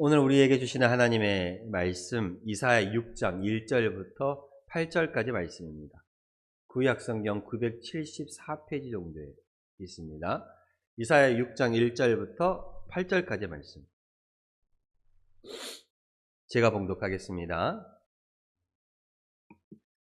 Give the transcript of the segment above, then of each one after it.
오늘 우리에게 주시는 하나님의 말씀 이사야 6장 1절부터 8절까지 말씀입니다. 구약성경 974페이지 정도에 있습니다. 이사야 6장 1절부터 8절까지 말씀 제가 봉독하겠습니다.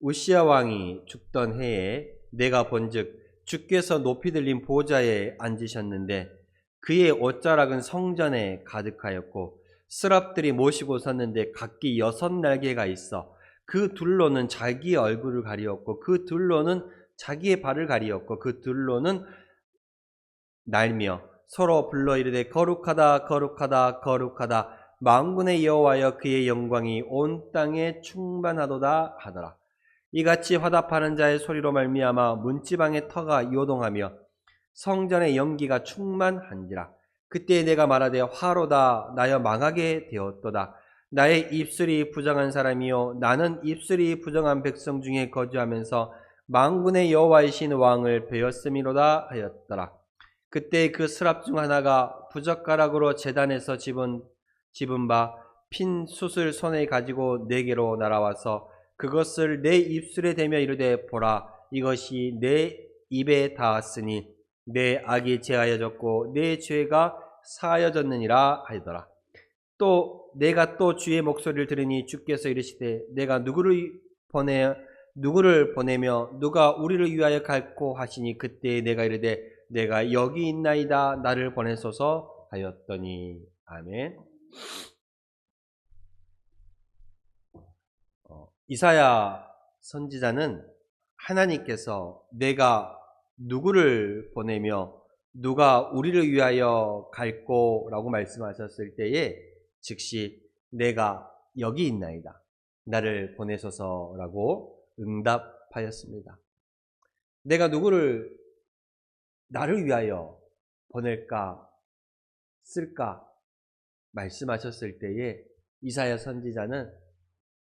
우시야 왕이 죽던 해에 내가 본즉 주께서 높이 들린 보좌에 앉으셨는데 그의 옷자락은 성전에 가득하였고 스랍들이 모시고 섰는데 각기 6날개가 있어 그 둘로는 자기의 얼굴을 가리었고 그 둘로는 자기의 발을 가리었고 그 둘로는 날며 서로 불러 이르되 거룩하다 거룩하다 거룩하다 만군의 여호와여 그의 영광이 온 땅에 충만하도다 하더라. 이같이 화답하는 자의 소리로 말미암아 문지방의 터가 요동하며 성전의 연기가 충만한지라. 그때 내가 말하되 화로다 나여 망하게 되었도다. 나의 입술이 부정한 사람이요 나는 입술이 부정한 백성 중에 거주하면서 만군의 여호와이신 왕을 베었음이로다 하였더라. 그때 그 스랍 중 하나가 부젓가락으로 제단에서 집은 바 핀 숯을 손에 가지고 내게로 날아와서 그것을 내 입술에 대며 이르되 보라 이것이 내 입에 닿았으니 내 악이 제하여졌고 내 죄가 사하여졌느니라 하더라. 또 내가 또 주의 목소리를 들으니 주께서 이르시되 내가 누구를 보내며 누가 우리를 위하여 갈고 하시니 그때 내가 이르되 내가 여기 있나이다 나를 보내소서 하였더니 아멘. 이사야 선지자는 하나님께서 내가 누구를 보내며 누가 우리를 위하여 갈고 라고 말씀하셨을 때에 즉시 내가 여기 있나이다 나를 보내소서라고 응답하였습니다. 내가 누구를 나를 위하여 보낼까 쓸까 말씀하셨을 때에 이사야 선지자는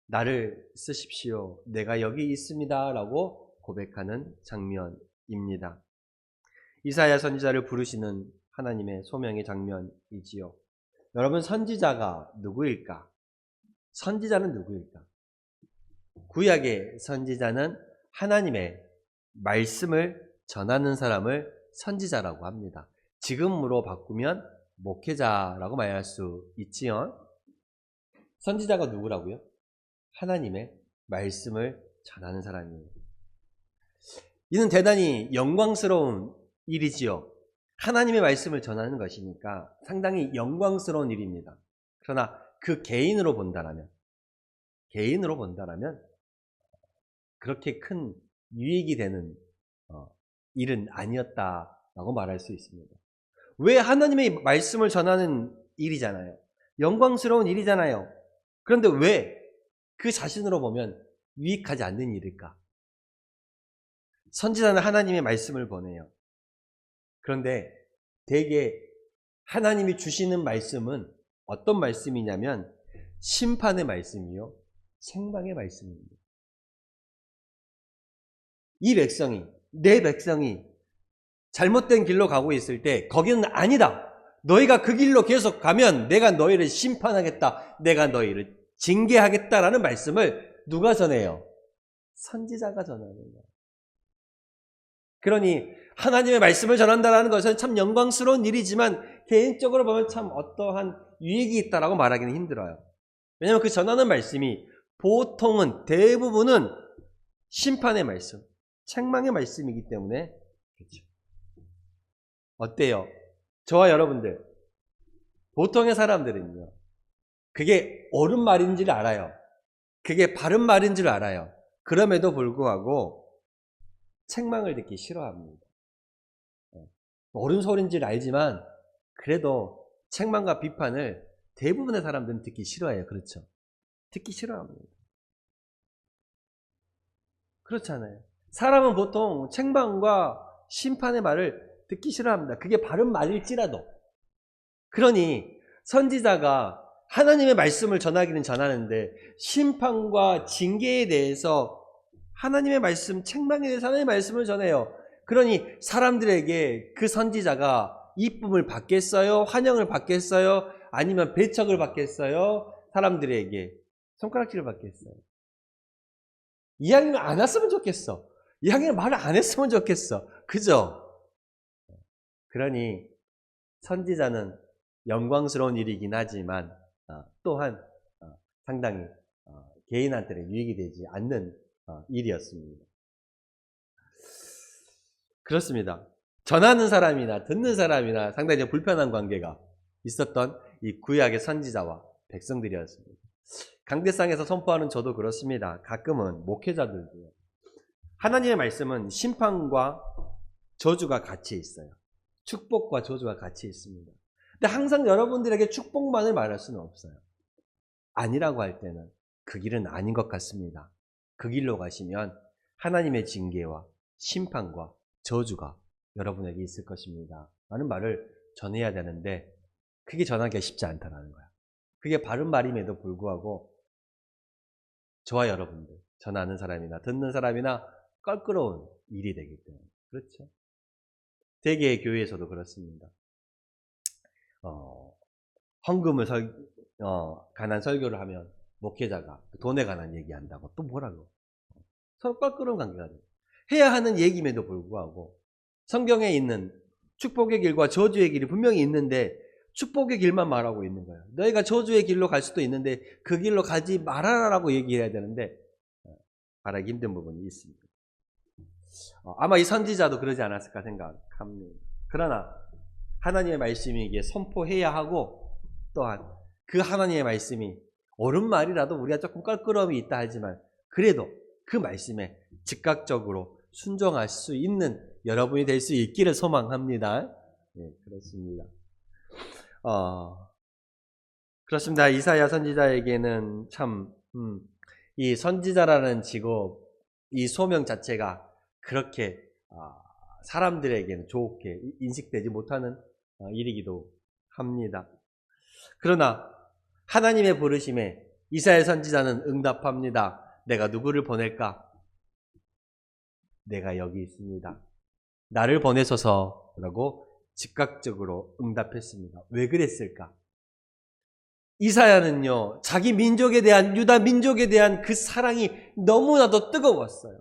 나를 쓰십시오 내가 여기 있습니다 라고 고백하는 장면입니다. 이사야 선지자를 부르시는 하나님의 소명의 장면이지요. 여러분 선지자가 누구일까? 선지자는 누구일까? 구약의 선지자는 하나님의 말씀을 전하는 사람을 선지자라고 합니다. 지금으로 바꾸면 목회자라고 말할 수 있지요. 선지자가 누구라고요? 하나님의 말씀을 전하는 사람이에요. 이는 대단히 영광스러운 일이지요. 하나님의 말씀을 전하는 것이니까 상당히 영광스러운 일입니다. 그러나 그 개인으로 본다라면 그렇게 큰 유익이 되는 일은 아니었다라고 말할 수 있습니다. 왜? 하나님의 말씀을 전하는 일이잖아요. 영광스러운 일이잖아요. 그런데 왜 그 자신으로 보면 유익하지 않는 일일까? 선지자는 하나님의 말씀을 보내요. 그런데 대개 하나님이 주시는 말씀은 어떤 말씀이냐면 심판의 말씀이요 생명의 말씀입니다. 이 백성이 내 백성이 잘못된 길로 가고 있을 때 거기는 아니다. 너희가 그 길로 계속 가면 내가 너희를 심판하겠다. 내가 너희를 징계하겠다라는 말씀을 누가 전해요? 선지자가 전하는 거예요. 그러니 하나님의 말씀을 전한다는 것은 참 영광스러운 일이지만 개인적으로 보면 참 어떠한 유익이 있다라고 말하기는 힘들어요. 왜냐하면 그 전하는 말씀이 보통은 대부분은 심판의 말씀, 책망의 말씀이기 때문에 그렇죠. 어때요? 저와 여러분들 보통의 사람들은요 그게 옳은 말인지를 알아요. 그게 바른 말인지를 알아요. 그럼에도 불구하고 책망을 듣기 싫어합니다. 옳은 소리인지를 알지만 그래도 책망과 비판을 대부분의 사람들은 듣기 싫어해요. 그렇죠? 듣기 싫어합니다. 그렇잖아요. 사람은 보통 책망과 심판의 말을 듣기 싫어합니다. 그게 바른 말일지라도. 그러니 선지자가 하나님의 말씀을 전하기는 전하는데 심판과 징계에 대해서 하나님의 말씀, 책망에 대해서 하나님의 말씀을 전해요. 그러니 사람들에게 그 선지자가 이쁨을 받겠어요? 환영을 받겠어요? 아니면 배척을 받겠어요? 사람들에게 손가락질을 받겠어요? 이왕이면 안 왔으면 좋겠어. 이왕이면 말을 안 했으면 좋겠어. 그죠? 그러니 선지자는 영광스러운 일이긴 하지만 또한 상당히 개인한테는 유익이 되지 않는 일이었습니다. 그렇습니다. 전하는 사람이나 듣는 사람이나 상당히 불편한 관계가 있었던 이 구약의 선지자와 백성들이었습니다. 강대상에서 선포하는 저도 그렇습니다. 가끔은 목회자들도요. 하나님의 말씀은 심판과 저주가 같이 있어요. 축복과 저주가 같이 있습니다. 근데 항상 여러분들에게 축복만을 말할 수는 없어요. 아니라고 할 때는 그 길은 아닌 것 같습니다. 그 길로 가시면 하나님의 징계와 심판과 저주가 여러분에게 있을 것입니다. 라는 말을 전해야 되는데 그게 전하기가 쉽지 않다는 거야. 그게 바른 말임에도 불구하고 저와 여러분들, 전하는 사람이나 듣는 사람이나 껄끄러운 일이 되기 때문에 그렇죠. 대개의 교회에서도 그렇습니다. 헌금을 관한 설교를 하면 목회자가 돈에 관한 얘기한다고 또 뭐라고 서로 껄끄러운 관계가 돼요. 해야 하는 얘기임에도 불구하고 성경에 있는 축복의 길과 저주의 길이 분명히 있는데 축복의 길만 말하고 있는 거예요. 너희가 저주의 길로 갈 수도 있는데 그 길로 가지 말아라라고 얘기해야 되는데 말하기 힘든 부분이 있습니다. 아마 이 선지자도 그러지 않았을까 생각합니다. 그러나 하나님의 말씀이 이게 선포해야 하고 또한 그 하나님의 말씀이 옳은 말이라도 우리가 조금 껄끄러움이 있다 하지만 그래도 그 말씀에 즉각적으로 순종할 수 있는 여러분이 될 수 있기를 소망합니다. 네, 그렇습니다. 그렇습니다. 이사야 선지자에게는 참, 이 선지자라는 직업, 이 소명 자체가 그렇게 사람들에게는 좋게 인식되지 못하는 일이기도 합니다. 그러나 하나님의 부르심에 이사야 선지자는 응답합니다. 내가 누구를 보낼까? 내가 여기 있습니다. 나를 보내소서라고 즉각적으로 응답했습니다. 왜 그랬을까? 이사야는요, 자기 민족에 대한, 유다 민족에 대한 그 사랑이 너무나도 뜨거웠어요.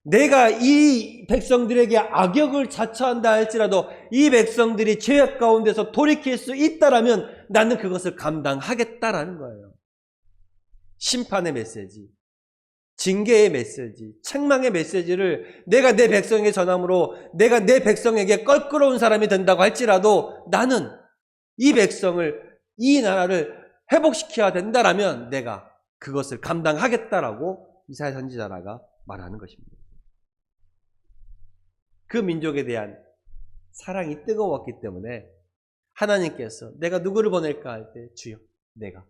내가 이 백성들에게 악역을 자처한다 할지라도 이 백성들이 죄악 가운데서 돌이킬 수 있다라면 나는 그것을 감당하겠다라는 거예요. 심판의 메시지, 징계의 메시지, 책망의 메시지를 내가 내 백성에게 전함으로 내가 내 백성에게 껄끄러운 사람이 된다고 할지라도 나는 이 백성을, 이 나라를 회복시켜야 된다라면 내가 그것을 감당하겠다라고 이사야 선지자가 말하는 것입니다. 그 민족에 대한 사랑이 뜨거웠기 때문에 하나님께서 내가 누구를 보낼까 할 때 주여 내가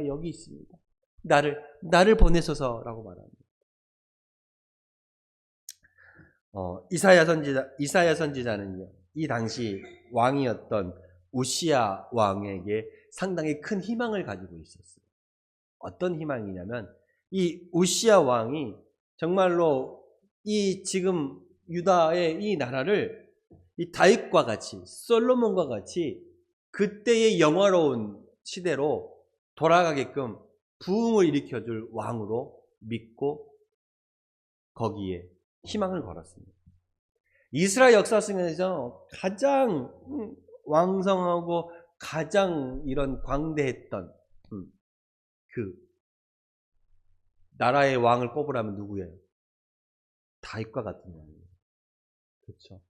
여기 있습니다. 나를 보내소서라고 말합니다. 이사야 선지자는요, 이 당시 왕이었던 우시야 왕에게 상당히 큰 희망을 가지고 있었어요. 어떤 희망이냐면 이 우시야 왕이 정말로 이 지금 유다의 이 나라를 이 다윗과 같이 솔로몬과 같이 그때의 영화로운 시대로 돌아가게끔 부흥을 일으켜줄 왕으로 믿고 거기에 희망을 걸었습니다. 이스라엘 역사 속에서 가장 왕성하고 가장 이런 광대했던 그 나라의 왕을 꼽으라면 누구예요? 다윗과 같은 왕이에요. 그렇죠.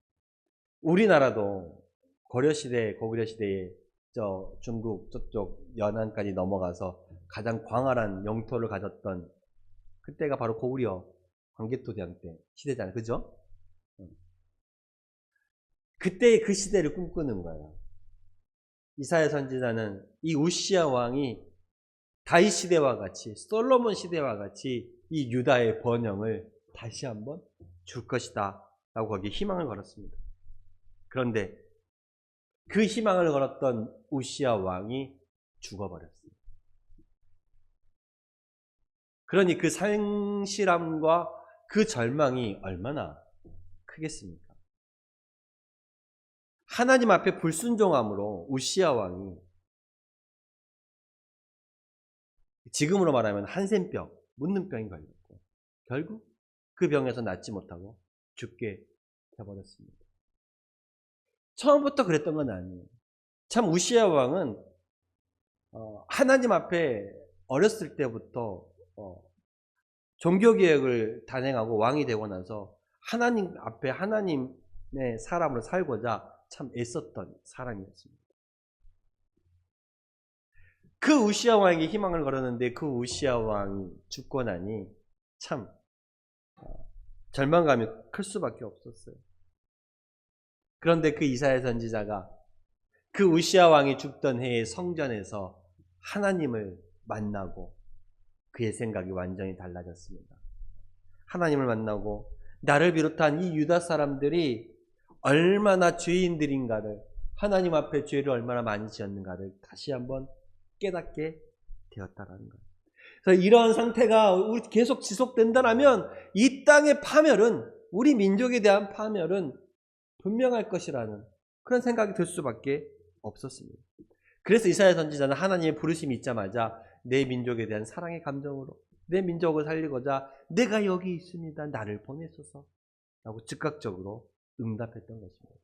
우리나라도 고려시대, 고구려시대에 저 중국 저쪽 연안까지 넘어가서 가장 광활한 영토를 가졌던 그때가 바로 고구려 광개토대왕 때 시대잖아요. 그죠? 그때의 그 시대를 꿈꾸는 거예요. 이사야 선지자는 이 우시야 왕이 다윗 시대와 같이 솔로몬 시대와 같이 이 유다의 번영을 다시 한번 줄 것이다 라고 거기에 희망을 걸었습니다. 그런데 그 희망을 걸었던 우시야 왕이 죽어버렸습니다. 그러니 그 상실함과 그 절망이 얼마나 크겠습니까? 하나님 앞에 불순종함으로 우시야 왕이 지금으로 말하면 한센병, 묻는 병이 걸렸고 결국 그 병에서 낫지 못하고 죽게 되어버렸습니다. 처음부터 그랬던 건 아니에요. 참 우시야 왕은 하나님 앞에 어렸을 때부터 종교개혁을 단행하고 왕이 되고 나서 하나님 앞에 하나님의 사람으로 살고자 참 애썼던 사람이었습니다. 그 우시야 왕에게 희망을 걸었는데 그 우시야 왕이 죽고 나니 참 절망감이 클 수밖에 없었어요. 그런데 그 이사야 선지자가 그 우시야 왕이 죽던 해에 성전에서 하나님을 만나고 그의 생각이 완전히 달라졌습니다. 하나님을 만나고 나를 비롯한 이 유다 사람들이 얼마나 죄인들인가를, 하나님 앞에 죄를 얼마나 많이 지었는가를 다시 한번 깨닫게 되었다라는 거예요. 그래서 이러한 상태가 우리 계속 지속된다면 이 땅의 파멸은, 우리 민족에 대한 파멸은 분명할 것이라는 그런 생각이 들 수밖에 없었습니다. 그래서 이사야 선지자는 하나님의 부르심이 있자마자 내 민족에 대한 사랑의 감정으로 내 민족을 살리고자 내가 여기 있습니다. 나를 보내소서 라고 즉각적으로 응답했던 것입니다.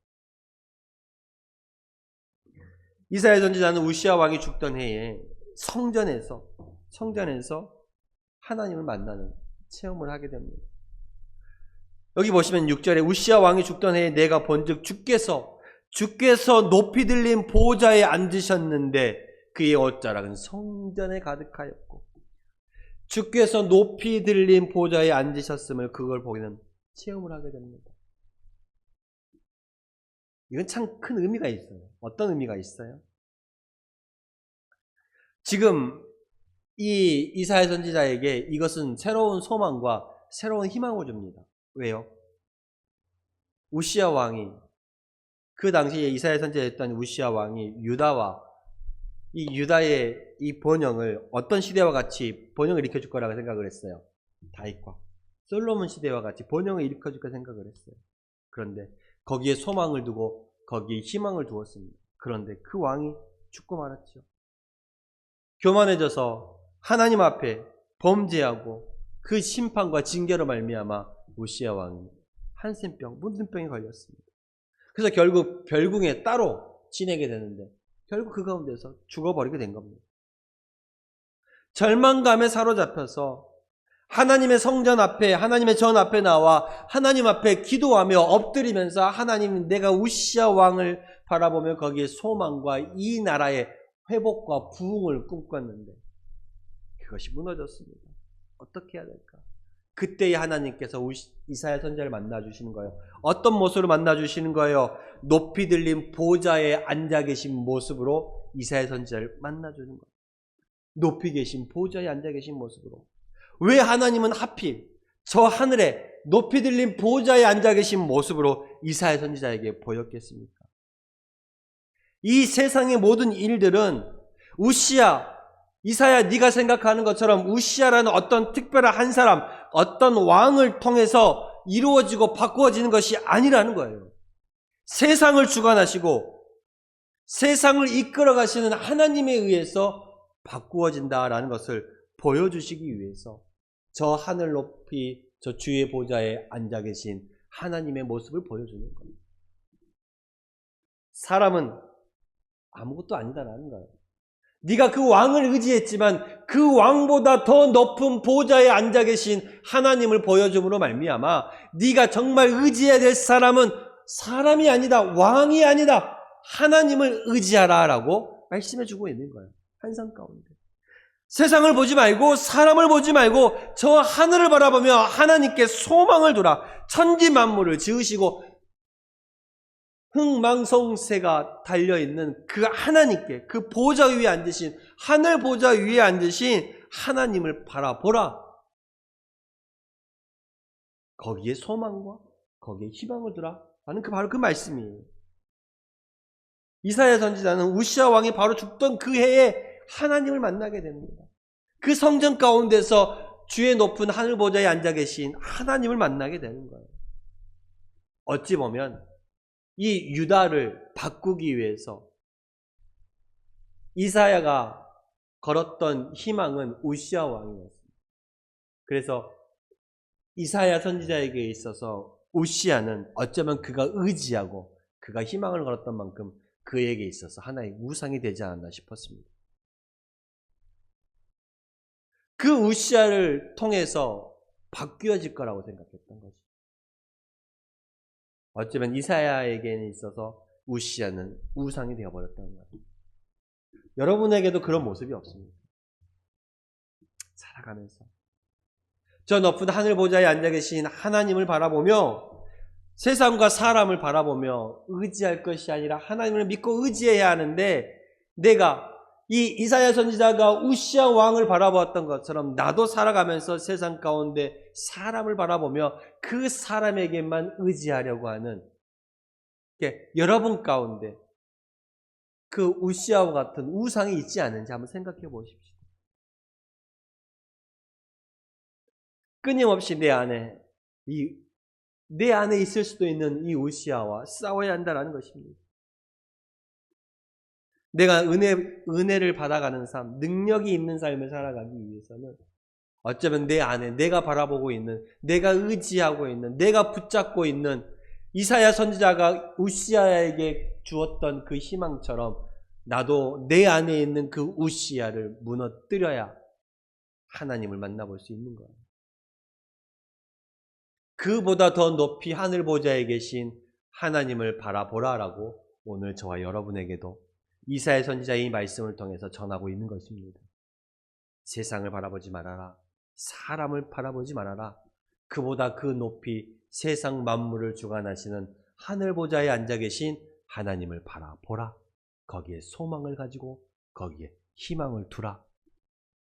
이사야 선지자는 우시야 왕이 죽던 해에 성전에서 하나님을 만나는 체험을 하게 됩니다. 여기 보시면 6절에 우시야 왕이 죽던 해에 내가 본즉 주께서 높이 들린 보좌에 앉으셨는데 그의 옷자락은 성전에 가득하였고, 주께서 높이 들린 보좌에 앉으셨음을 그걸 보기는 체험을 하게 됩니다. 이건 참 큰 의미가 있어요. 어떤 의미가 있어요? 지금 이 이사야 선지자에게 이것은 새로운 소망과 새로운 희망을 줍니다. 왜요? 우시야 왕이, 그 당시에 이사야 선지자였던 우시야 왕이 유다와 이 유다의 이 번영을 어떤 시대와 같이 번영을 일으켜줄 거라고 생각을 했어요. 다윗과 솔로몬 시대와 같이 번영을 일으켜줄 거 생각을 했어요. 그런데 거기에 소망을 두고 거기에 희망을 두었습니다. 그런데 그 왕이 죽고 말았죠. 교만해져서 하나님 앞에 범죄하고 그 심판과 징계로 말미암아 우시야 왕이 한센병, 문둥병에 걸렸습니다. 그래서 결국 별궁에 따로 지내게 되는데 결국 그 가운데서 죽어버리게 된 겁니다. 절망감에 사로잡혀서 하나님의 성전 앞에, 하나님의 전 앞에 나와 하나님 앞에 기도하며 엎드리면서 하나님, 내가 우시야 왕을 바라보며 거기에 소망과 이 나라의 회복과 부흥을 꿈꿨는데 그것이 무너졌습니다. 어떻게 해야 될까? 그때의 하나님께서 이사야 선지자를 만나주시는 거예요. 어떤 모습으로 만나주시는 거예요? 높이 들린 보좌에 앉아 계신 모습으로 이사야 선지자를 만나주는 거예요. 높이 계신 보좌에 앉아 계신 모습으로. 왜 하나님은 하필 저 하늘에 높이 들린 보좌에 앉아 계신 모습으로 이사야 선지자에게 보였겠습니까? 이 세상의 모든 일들은 이사야, 네가 생각하는 것처럼 우시야라는 어떤 특별한 한 사람, 어떤 왕을 통해서 이루어지고 바꾸어지는 것이 아니라는 거예요. 세상을 주관하시고 세상을 이끌어 가시는 하나님에 의해서 바꾸어진다라는 것을 보여주시기 위해서 저 하늘 높이 저 주의 보좌에 앉아 계신 하나님의 모습을 보여주는 거예요. 사람은 아무것도 아니다라는 거예요. 네가 그 왕을 의지했지만 그 왕보다 더 높은 보좌에 앉아 계신 하나님을 보여줌으로 말미암아 네가 정말 의지해야 될 사람은 사람이 아니다, 왕이 아니다, 하나님을 의지하라라고 말씀해주고 있는 거예요. 환상 가운데 세상을 보지 말고 사람을 보지 말고 저 하늘을 바라보며 하나님께 소망을 두라. 천지 만물을 지으시고 흥망성쇠가 달려있는 그 하나님께, 그 보좌 위에 앉으신, 하늘 보좌 위에 앉으신 하나님을 바라보라. 거기에 소망과 거기에 희망을 두라 라는 바로 그 말씀이에요. 이사야 선지자는 우시야 왕이 바로 죽던 그 해에 하나님을 만나게 됩니다. 그 성전 가운데서 주의 높은 하늘 보좌에 앉아 계신 하나님을 만나게 되는 거예요. 어찌 보면 이 유다를 바꾸기 위해서 이사야가 걸었던 희망은 우시야 왕이었습니다. 그래서 이사야 선지자에게 있어서 우시야는 어쩌면 그가 의지하고 그가 희망을 걸었던 만큼 그에게 있어서 하나의 우상이 되지 않았나 싶었습니다. 그 우시야를 통해서 바뀌어질 거라고 생각했던 거죠. 어쩌면 이사야에게는 있어서 우시야는 우상이 되어버렸다는 거예요. 여러분에게도 그런 모습이 없습니다. 살아가면서 저 높은 하늘 보좌에 앉아 계신 하나님을 바라보며 세상과 사람을 바라보며 의지할 것이 아니라 하나님을 믿고 의지해야 하는데, 내가 이 이사야 선지자가 우시야 왕을 바라보았던 것처럼 나도 살아가면서 세상 가운데 사람을 바라보며 그 사람에게만 의지하려고 하는, 여러분 가운데 그 우시야와 같은 우상이 있지 않은지 한번 생각해 보십시오. 끊임없이 내 안에 있을 수도 있는 이 우시야와 싸워야 한다는 것입니다. 내가 은혜를 받아가는 삶, 능력이 있는 삶을 살아가기 위해서는 어쩌면 내 안에 내가 바라보고 있는, 내가 의지하고 있는, 내가 붙잡고 있는 이사야 선지자가 우시야에게 주었던 그 희망처럼 나도 내 안에 있는 그 우시야를 무너뜨려야 하나님을 만나볼 수 있는 거예요. 그보다 더 높이 하늘 보좌에 계신 하나님을 바라보라라고 오늘 저와 여러분에게도 이사야 선지자의 이 말씀을 통해서 전하고 있는 것입니다. 세상을 바라보지 말아라. 사람을 바라보지 말아라. 그보다 그 높이 세상 만물을 주관하시는 하늘 보좌에 앉아 계신 하나님을 바라보라. 거기에 소망을 가지고 거기에 희망을 두라.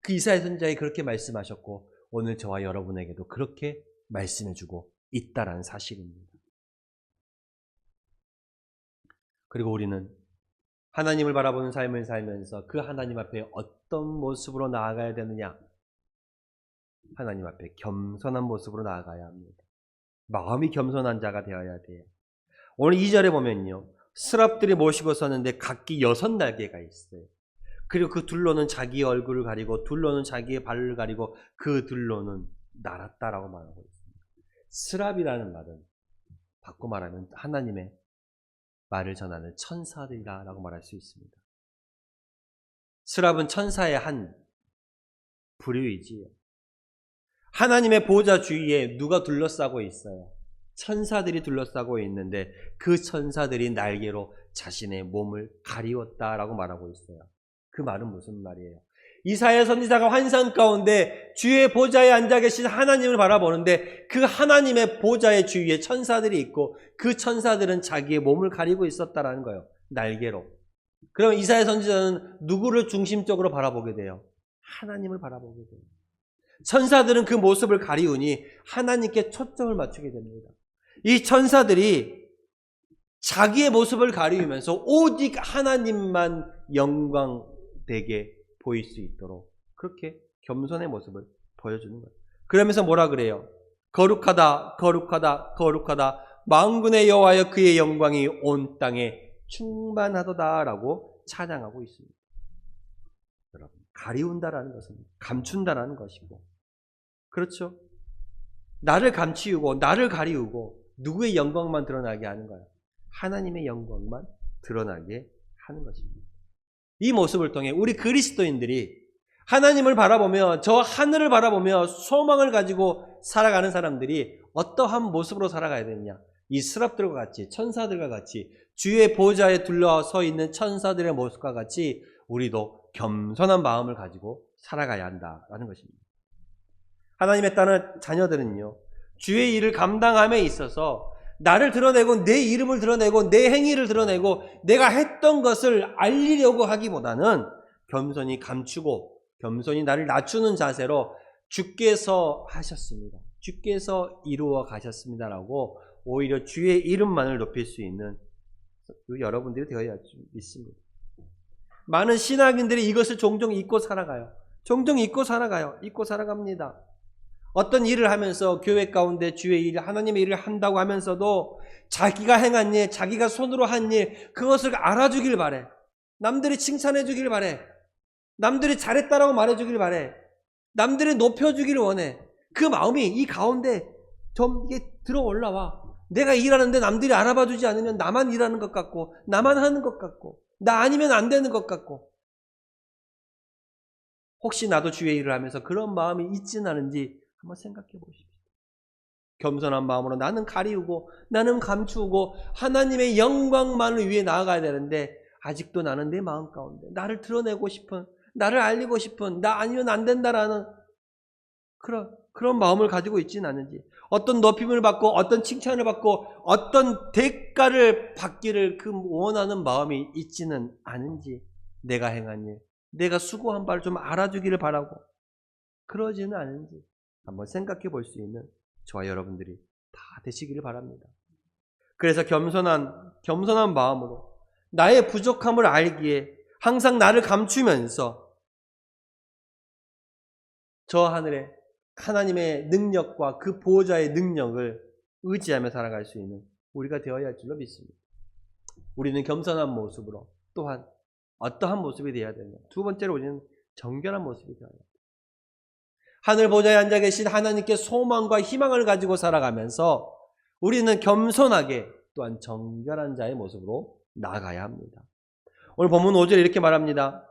그 이사야 선지자가 그렇게 말씀하셨고 오늘 저와 여러분에게도 그렇게 말씀해주고 있다라는 사실입니다. 그리고 우리는 하나님을 바라보는 삶을 살면서 그 하나님 앞에 어떤 모습으로 나아가야 되느냐? 하나님 앞에 겸손한 모습으로 나아가야 합니다. 마음이 겸손한 자가 되어야 돼요. 오늘 2절에 보면요, 스랍들이 모시고 섰는데 각기 6날개가 있어요. 그리고 그 둘로는 자기의 얼굴을 가리고 둘로는 자기의 발을 가리고 그 둘로는 날았다라고 말하고 있습니다. 스랍이라는 말은 바꿔 말하면 하나님의 말을 전하는 천사들이라고 말할 수 있습니다. 스랍은 천사의 한 부류이지요. 하나님의 보좌 주위에 누가 둘러싸고 있어요? 천사들이 둘러싸고 있는데 그 천사들이 날개로 자신의 몸을 가리웠다라고 말하고 있어요. 그 말은 무슨 말이에요? 이사야 선지자가 환상 가운데 주의 보좌에 앉아 계신 하나님을 바라보는데 그 하나님의 보좌의 주위에 천사들이 있고 그 천사들은 자기의 몸을 가리고 있었다라는 거예요. 날개로. 그럼 이사야 선지자는 누구를 중심적으로 바라보게 돼요? 하나님을 바라보게 돼요. 천사들은 그 모습을 가리우니 하나님께 초점을 맞추게 됩니다. 이 천사들이 자기의 모습을 가리우면서 오직 하나님만 영광되게 보일 수 있도록 그렇게 겸손의 모습을 보여주는 거예요. 그러면서 뭐라 그래요? 거룩하다, 거룩하다, 거룩하다. 만군의 여호와여 그의 영광이 온 땅에 충만하도다라고 찬양하고 있습니다. 여러분, 가리운다라는 것은 감춘다라는 것이고, 그렇죠? 나를 감추고 나를 가리우고 누구의 영광만 드러나게 하는 거예요? 하나님의 영광만 드러나게 하는 것입니다. 이 모습을 통해 우리 그리스도인들이 하나님을 바라보며 저 하늘을 바라보며 소망을 가지고 살아가는 사람들이 어떠한 모습으로 살아가야 되느냐? 이 스랍들과 같이, 천사들과 같이, 주의 보좌에 둘러서 있는 천사들의 모습과 같이 우리도 겸손한 마음을 가지고 살아가야 한다라는 것입니다. 하나님의 딸은 자녀들은요, 주의 일을 감당함에 있어서 나를 드러내고 내 이름을 드러내고 내 행위를 드러내고 내가 했던 것을 알리려고 하기보다는 겸손히 감추고 겸손히 나를 낮추는 자세로 주께서 하셨습니다. 주께서 이루어 가셨습니다라고 오히려 주의 이름만을 높일 수 있는 여러분들이 되어야 믿습니다. 많은 신학인들이 이것을 종종 잊고 살아가요. 종종 잊고 살아가요. 잊고 살아갑니다. 어떤 일을 하면서 교회 가운데 주의 일, 하나님의 일을 한다고 하면서도 자기가 행한 일, 자기가 손으로 한 일, 그것을 알아주길 바래. 남들이 칭찬해 주길 바래. 남들이 잘했다라고 말해주길 바래. 남들이 높여주기를 원해. 그 마음이 이 가운데 좀 이게 들어 올라와. 내가 일하는데 남들이 알아봐주지 않으면 나만 일하는 것 같고, 나만 하는 것 같고, 나 아니면 안 되는 것 같고. 혹시 나도 주의 일을 하면서 그런 마음이 있지는 않은지 한번 생각해 보십시오. 겸손한 마음으로 나는 가리우고 나는 감추고 하나님의 영광만을 위해 나아가야 되는데, 아직도 나는 내 마음 가운데 나를 드러내고 싶은, 나를 알리고 싶은, 나 아니면 안 된다라는 그런 마음을 가지고 있지는 않은지, 어떤 높임을 받고 어떤 칭찬을 받고 어떤 대가를 받기를 그 원하는 마음이 있지는 않은지, 내가 행한 일, 내가 수고한 바를 좀 알아주기를 바라고 그러지는 않은지 한번 생각해 볼 수 있는 저와 여러분들이 다 되시기를 바랍니다. 그래서 겸손한 마음으로 나의 부족함을 알기에 항상 나를 감추면서 저 하늘에 하나님의 능력과 그 보호자의 능력을 의지하며 살아갈 수 있는 우리가 되어야 할 줄로 믿습니다. 우리는 겸손한 모습으로, 또한 어떠한 모습이 되어야 되냐? 두 번째로 우리는 정결한 모습이 되어야 합니다. 하늘 보좌에 앉아 계신 하나님께 소망과 희망을 가지고 살아가면서 우리는 겸손하게 또한 정결한 자의 모습으로 나아가야 합니다. 오늘 본문 5절에 이렇게 말합니다.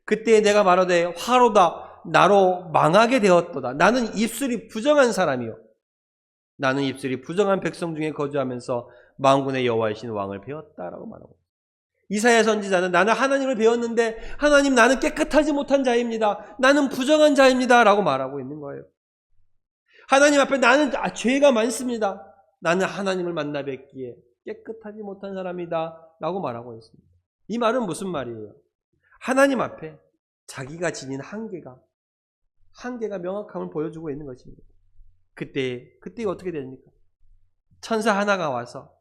그때 내가 말하되 화로다 나로 망하게 되었도다. 나는 입술이 부정한 사람이요, 나는 입술이 부정한 백성 중에 거주하면서 만군의 여호와이신 왕을 배웠다라고 말하고, 이사야 선지자는 나는 하나님을 배웠는데 하나님 나는 깨끗하지 못한 자입니다, 나는 부정한 자입니다 라고 말하고 있는 거예요. 하나님 앞에 나는 죄가 많습니다, 나는 하나님을 만나 뵙기에 깨끗하지 못한 사람이다 라고 말하고 있습니다. 이 말은 무슨 말이에요? 하나님 앞에 자기가 지닌 한계가 명확함을 보여주고 있는 것입니다. 그때 어떻게 됩니까? 천사 하나가 와서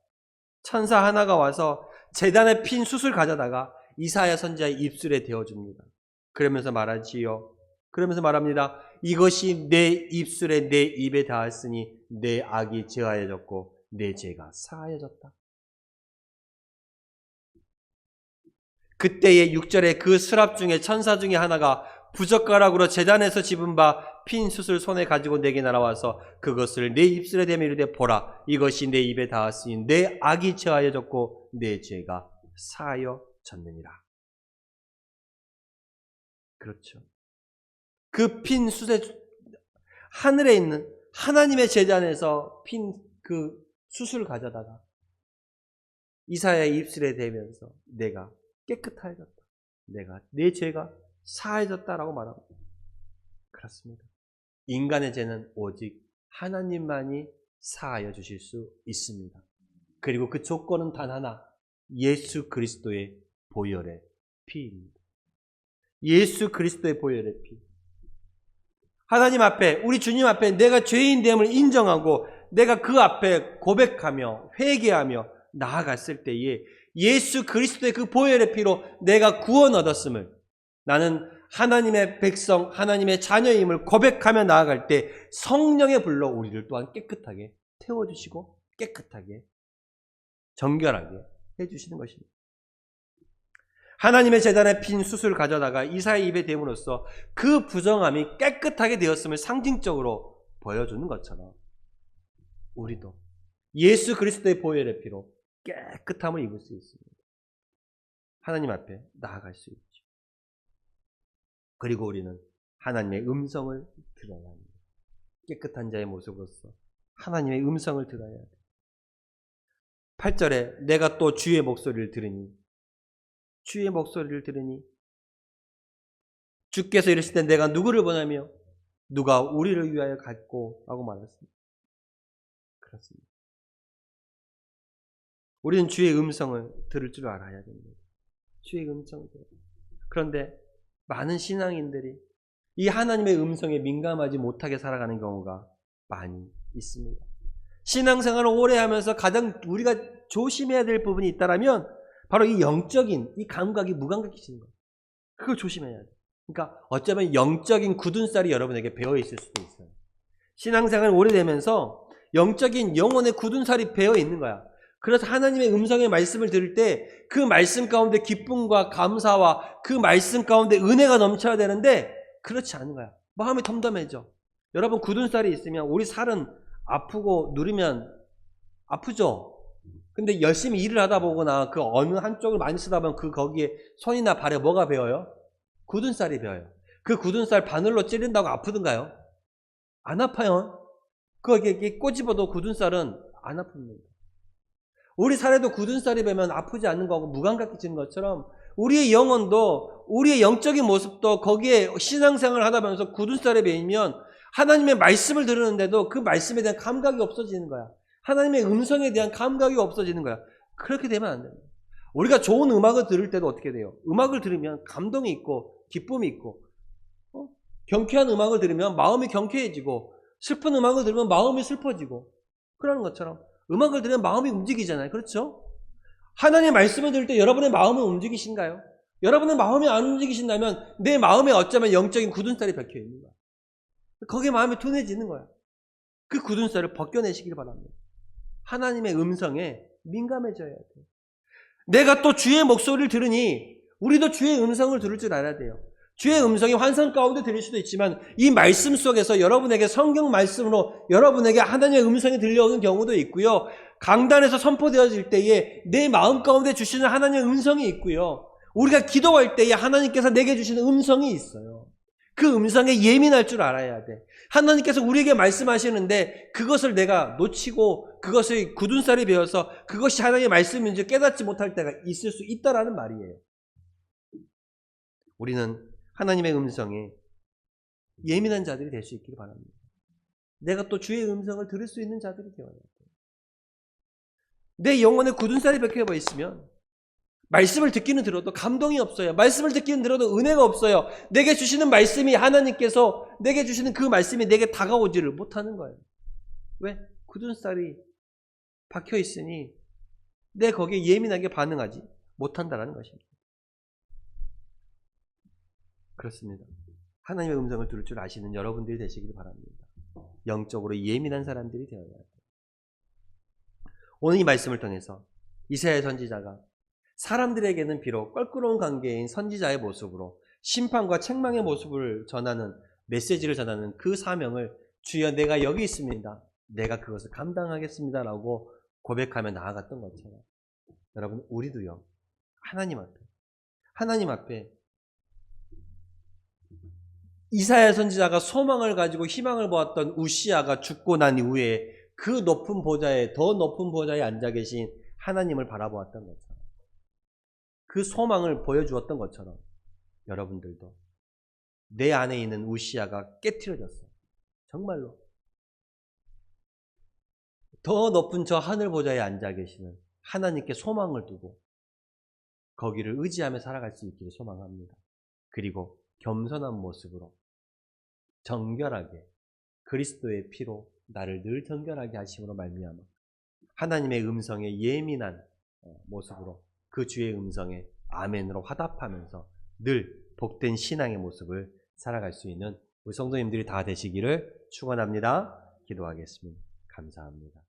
제단에 핀 숯을 가져다가 이사야 선지자의 입술에 대어줍니다. 그러면서 말합니다. 이것이 내 입술에 내 입에 닿았으니 내 악이 제하여졌고 내 죄가 사하여졌다. 그때의 6절에 그 스랍 중에 천사 중에 하나가 부젓가락으로 제단에서 집은 바 핀 숯을 손에 가지고 내게 날아와서 그것을 내 입술에 대며 이르되 보라, 이것이 내 입에 닿았으니 내 악이 제하여졌고 내 죄가 사하여졌느니라. 그렇죠. 그 핀 숯에 하늘에 있는 하나님의 제단에서 핀 그 숯을 가져다가 이사야의 입술에 대면서 내가 깨끗하여졌다, 내 죄가 사해졌다라고 말하고, 그렇습니다. 인간의 죄는 오직 하나님만이 사하여 주실 수 있습니다. 그리고 그 조건은 단 하나, 예수 그리스도의 보혈의 피입니다. 예수 그리스도의 보혈의 피. 하나님 앞에, 우리 주님 앞에 내가 죄인됨을 인정하고 내가 그 앞에 고백하며 회개하며 나아갔을 때에 예수 그리스도의 그 보혈의 피로 내가 구원 얻었음을, 나는 하나님의 백성, 하나님의 자녀임을 고백하며 나아갈 때 성령의 불로 우리를 또한 깨끗하게 태워주시고 깨끗하게 정결하게 해주시는 것입니다. 하나님의 제단에 핀 숯을 가져다가 이사야의 입에 대므로써 그 부정함이 깨끗하게 되었음을 상징적으로 보여주는 것처럼 우리도 예수 그리스도의 보혈의 피로 깨끗함을 입을 수 있습니다. 하나님 앞에 나아갈 수 있죠. 그리고 우리는 하나님의 음성을 들어야 합니다. 깨끗한 자의 모습으로서 하나님의 음성을 들어야 합니다. 8절에 내가 또 주의 목소리를 들으니 주께서 이르실 때 내가 누구를 보냐며 누가 우리를 위하여 갔고 라고 말했습니다. 그렇습니다. 우리는 주의 음성을 들을 줄 알아야 됩니다. 주의 음성을 들어야 됩니다. 그런데 많은 신앙인들이 이 하나님의 음성에 민감하지 못하게 살아가는 경우가 많이 있습니다. 신앙생활을 오래 하면서 가장 우리가 조심해야 될 부분이 있다면 바로 이 영적인 이 감각이 무감각해지는 거예요. 그걸 조심해야 돼요. 그러니까 어쩌면 영적인 굳은 쌀이 여러분에게 배어 있을 수도 있어요. 신앙생활 오래되면서 영적인 영혼의 굳은 살이 배어 있는 거야. 그래서 하나님의 음성의 말씀을 들을 때 그 말씀 가운데 기쁨과 감사와 그 말씀 가운데 은혜가 넘쳐야 되는데 그렇지 않은 거야. 마음이 덤덤해져. 여러분 굳은 쌀이 있으면 우리 살은 아프고 누르면 아프죠. 근데 열심히 일을 하다 보거나 그 어느 한쪽을 많이 쓰다 보면 그 거기에 손이나 발에 뭐가 베어요? 굳은 쌀이 베어요. 그 굳은 쌀 바늘로 찌른다고 아프던가요? 안 아파요. 그게 꼬집어도 굳은 쌀은 안 아픕니다. 우리 살에도 굳은 쌀이 베면 아프지 않는 거하고 무감각해지는 것처럼 우리의 영혼도 우리의 영적인 모습도 거기에 신앙생활을 하다 보면서 굳은 쌀에 베이면 하나님의 말씀을 들었는데도 그 말씀에 대한 감각이 없어지는 거야. 하나님의 음성에 대한 감각이 없어지는 거야. 그렇게 되면 안 됩니다. 우리가 좋은 음악을 들을 때도 어떻게 돼요? 음악을 들으면 감동이 있고 기쁨이 있고 경쾌한 음악을 들으면 마음이 경쾌해지고 슬픈 음악을 들으면 마음이 슬퍼지고 그러는 것처럼 음악을 들으면 마음이 움직이잖아요. 그렇죠? 하나님의 말씀을 들을 때 여러분의 마음은 움직이신가요? 여러분의 마음이 안 움직이신다면 내 마음에 어쩌면 영적인 굳은 쌀이 박혀 있는 거야. 거기에 마음이 둔해지는 거야. 그 굳은 쌀을 벗겨내시길 바랍니다. 하나님의 음성에 민감해져야 돼요. 내가 또 주의 목소리를 들으니 우리도 주의 음성을 들을 줄 알아야 돼요. 주의 음성이 환상 가운데 들릴 수도 있지만 이 말씀 속에서 여러분에게 성경 말씀으로 여러분에게 하나님의 음성이 들려오는 경우도 있고요. 강단에서 선포되어질 때에 내 마음 가운데 주시는 하나님의 음성이 있고요. 우리가 기도할 때에 하나님께서 내게 주시는 음성이 있어요. 그 음성에 예민할 줄 알아야 돼. 하나님께서 우리에게 말씀하시는데 그것을 내가 놓치고 그것의 굳은 쌀이 베어서 그것이 하나님의 말씀인지 깨닫지 못할 때가 있을 수 있다라는 말이에요. 우리는 하나님의 음성에 예민한 자들이 될 수 있기를 바랍니다. 내가 또 주의 음성을 들을 수 있는 자들이 되어야 돼요. 내 영혼에 굳은 쌀이 박혀 있으면 말씀을 듣기는 들어도 감동이 없어요. 말씀을 듣기는 들어도 은혜가 없어요. 내게 주시는 말씀이 하나님께서 내게 주시는 그 말씀이 내게 다가오지를 못하는 거예요. 왜? 굳은 쌀이 박혀 있으니 내 거기에 예민하게 반응하지 못한다는 것입니다. 그렇습니다. 하나님의 음성을 들을 줄 아시는 여러분들이 되시길 바랍니다. 영적으로 예민한 사람들이 되어야 합니다. 오늘 이 말씀을 통해서 이사야 선지자가 사람들에게는 비록 껄끄러운 관계인 선지자의 모습으로 심판과 책망의 모습을 전하는 메시지를 전하는 그 사명을 주여 내가 여기 있습니다. 내가 그것을 감당하겠습니다. 라고 고백하며 나아갔던 것처럼 여러분 우리도요. 하나님 앞에 이사야 선지자가 소망을 가지고 희망을 보았던 우시아가 죽고 난 이후에 그 높은 보좌에 더 높은 보좌에 앉아 계신 하나님을 바라보았던 것처럼 그 소망을 보여주었던 것처럼 여러분들도 내 안에 있는 우시아가 깨트려졌어요. 정말로 더 높은 저 하늘 보좌에 앉아 계시는 하나님께 소망을 두고 거기를 의지하며 살아갈 수 있기를 소망합니다. 그리고 겸손한 모습으로 정결하게 그리스도의 피로 나를 늘 정결하게 하심으로 말미암아 하나님의 음성에 예민한 모습으로 그 주의 음성에 아멘으로 화답하면서 늘 복된 신앙의 모습을 살아갈 수 있는 우리 성도님들이 다 되시기를 축원합니다. 기도하겠습니다. 감사합니다.